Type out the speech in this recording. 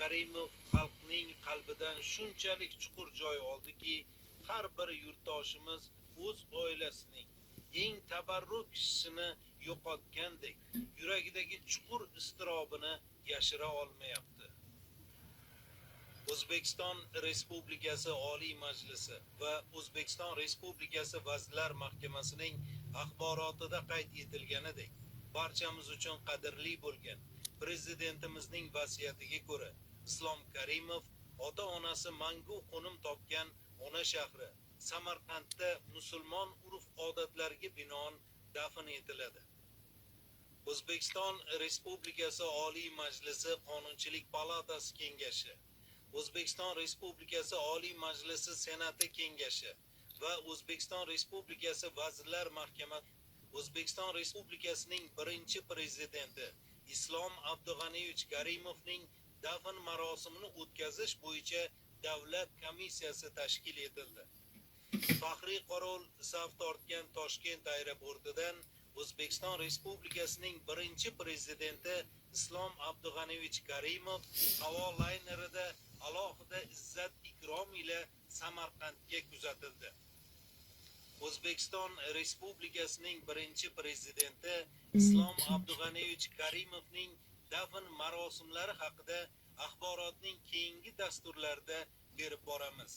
Karimov xalqning qalbidan shunchalik chuqur joy oldiki, har bir yurtdoshimiz o'z oilasining eng tabarruk kishisini yo'qotgandek yuragidagi chuqur iztirobini yashira olmayapti. O'zbekiston Respublikasi Oliy Majlisi va O'zbekiston Respublikasi Vazirlar Mahkamasining axborotida qayd etilganidek, barchamiz uchun qadrli bo'lgan Prezidentimizning vasiyatiga ko'ra, Islom Karimov ota-onasi mangu qo'nim topgan ona shahri Samarqandda musulmon urf-odatlariga binoan dafn etiladi. O'zbekiston Respublikasi Oliy Majlisi Qonunchilik palatasi kengashi, O'zbekiston Respublikasi Oliy Majlisi Senati kengashi va O'zbekiston Respublikasi Vazirlar Mahkamasi O'zbekiston Respublikasining birinchi prezidenti Islom Abdug'aniyevich Karimovning dafn marosimini o'tkazish bo'yicha davlat komissiyasi tashkil etildi. Faxriy qorovul saf tortgan Toshkent aeroportidan O'zbekiston Respublikasining birinchi prezidenti Islom Abdug'aniyevich Karimov havo laynerida alohida izzat ikrom ila Samarqandga kuzatildi. O'zbekiston Respublikasining birinchi prezidenti Islom Abdug'aniyevich Karimovning dafn marosimlari haqida axborotning keyingi dasturlarida berib boramiz.